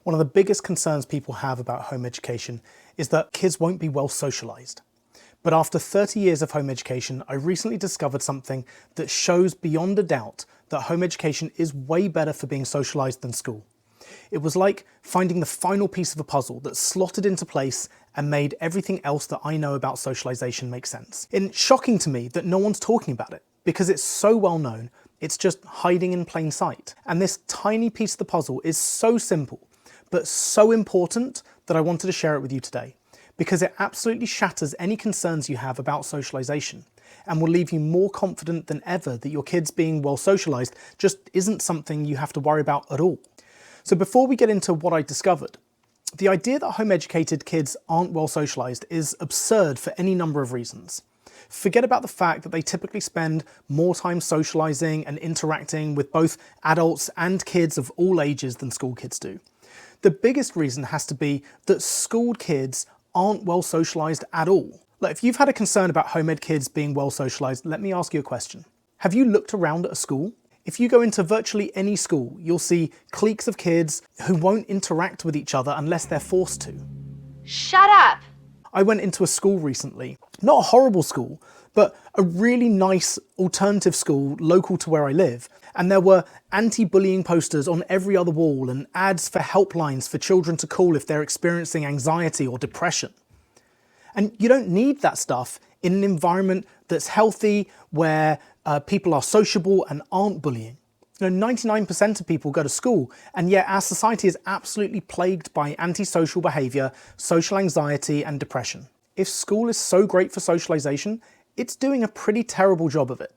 One of the biggest concerns people have about home education is that kids won't be well socialised. But after 30 years of home education, I recently discovered something that shows beyond a doubt that home education is way better for being socialised than school. It was like finding the final piece of a puzzle that slotted into place and made everything else that I know about socialisation make sense. It's shocking to me that no one's talking about it, because it's so well known, it's just hiding in plain sight. And this tiny piece of the puzzle is so simple, but so important that I wanted to share it with you today, because it absolutely shatters any concerns you have about socialisation and will leave you more confident than ever that your kids being well socialised just isn't something you have to worry about at all. So before we get into what I discovered, the idea that home-educated kids aren't well socialised is absurd for any number of reasons. Forget about the fact that they typically spend more time socialising and interacting with both adults and kids of all ages than school kids do. The biggest reason has to be that school kids aren't well socialised at all. Like, if you've had a concern about home ed kids being well socialised, let me ask you a question. Have you looked around at a school? If you go into virtually any school, you'll see cliques of kids who won't interact with each other unless they're forced to. Shut up! I went into a school recently, not a horrible school, but a really nice alternative school local to where I live. And there were anti-bullying posters on every other wall and ads for helplines for children to call if they're experiencing anxiety or depression. And you don't need that stuff in an environment that's healthy, where people are sociable and aren't bullying. 99% of people go to school, and yet our society is absolutely plagued by antisocial behaviour, social anxiety and depression. If school is so great for socialisation, it's doing a pretty terrible job of it.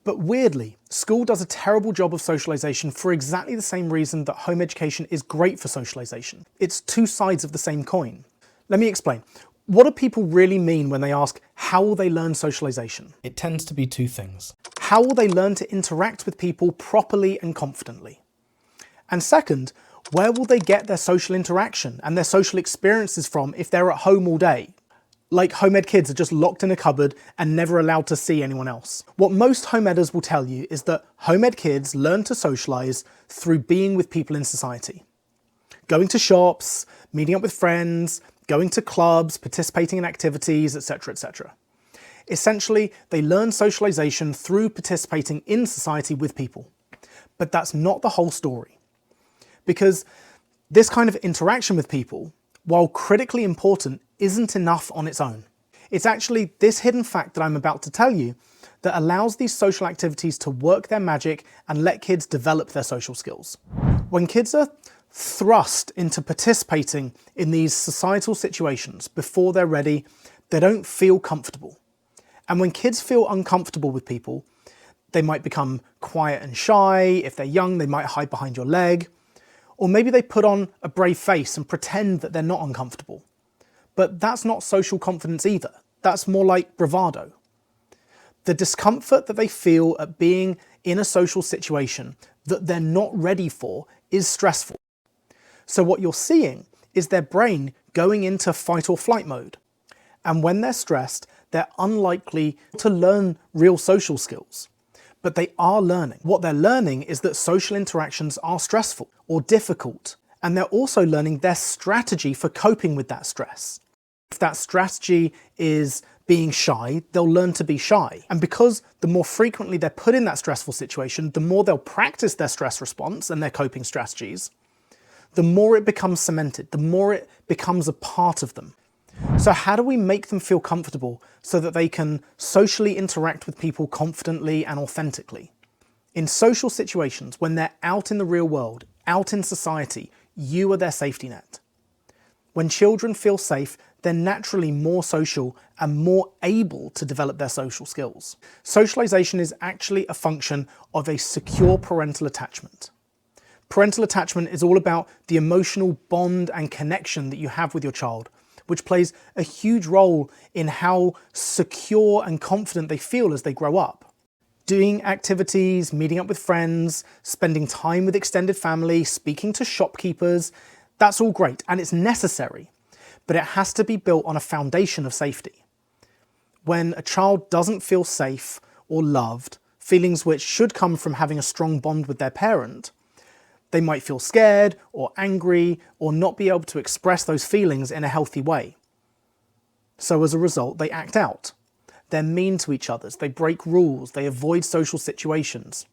But weirdly, school does a terrible job of socialisation for exactly the same reason that home education is great for socialisation. It's two sides of the same coin. Let me explain. What do people really mean when they ask, how will they learn socialisation? It tends to be two things. How will they learn to interact with people properly and confidently? And second, where will they get their social interaction and their social experiences from if they're at home all day? Like home ed kids are just locked in a cupboard and never allowed to see anyone else. What most home eders will tell you is that home ed kids learn to socialise through being with people in society. Going to shops, meeting up with friends, going to clubs, participating in activities, etc., etc. Essentially, they learn socialisation through participating in society with people. But that's not the whole story. Because this kind of interaction with people, while critically important, isn't enough on its own. It's actually this hidden fact that I'm about to tell you that allows these social activities to work their magic and let kids develop their social skills. When kids are thrust into participating in these societal situations before they're ready, they don't feel comfortable. And when kids feel uncomfortable with people, they might become quiet and shy. If they're young, they might hide behind your leg. Or maybe they put on a brave face and pretend that they're not uncomfortable. But that's not social confidence either. That's more like bravado. The discomfort that they feel at being in a social situation that they're not ready for is stressful. So what you're seeing is their brain going into fight or flight mode. And when they're stressed, they're unlikely to learn real social skills. But they are learning. What they're learning is that social interactions are stressful or difficult. And they're also learning their strategy for coping with that stress. If that strategy is being shy, they'll learn to be shy. And because the more frequently they're put in that stressful situation, the more they'll practice their stress response and their coping strategies, the more it becomes cemented, the more it becomes a part of them. So how do we make them feel comfortable so that they can socially interact with people confidently and authentically? In social situations, when they're out in the real world, out in society, you are their safety net. When children feel safe, they're naturally more social and more able to develop their social skills. Socialization is actually a function of a secure parental attachment. Parental attachment is all about the emotional bond and connection that you have with your child, which plays a huge role in how secure and confident they feel as they grow up. Doing activities, meeting up with friends, spending time with extended family, speaking to shopkeepers, that's all great and it's necessary, but it has to be built on a foundation of safety. When a child doesn't feel safe or loved, feelings which should come from having a strong bond with their parent, They might feel scared or angry or not be able to express those feelings in a healthy way. So as a result, they act out. They're mean to each other, they break rules, they avoid social situations.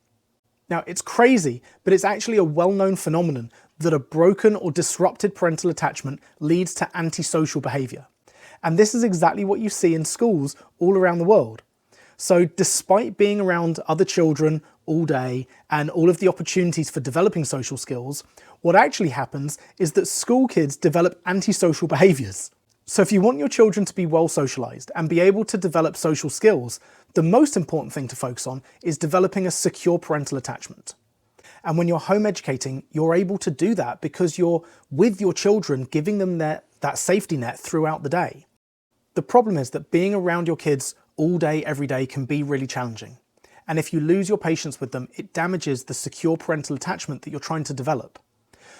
Now, it's crazy, but it's actually a well-known phenomenon that a broken or disrupted parental attachment leads to antisocial behaviour. And this is exactly what you see in schools all around the world. So despite being around other children all day and all of the opportunities for developing social skills, what actually happens is that school kids develop antisocial behaviours. So if you want your children to be well socialised and be able to develop social skills, the most important thing to focus on is developing a secure parental attachment. And when you're home educating, you're able to do that because you're with your children, giving them that safety net throughout the day. The problem is that being around your kids all day, every day can be really challenging. And if you lose your patience with them, it damages the secure parental attachment that you're trying to develop.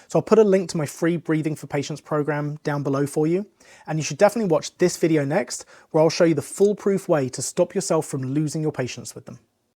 So I'll put a link to my free Breathing for Patience program down below for you. And you should definitely watch this video next, where I'll show you the foolproof way to stop yourself from losing your patience with them.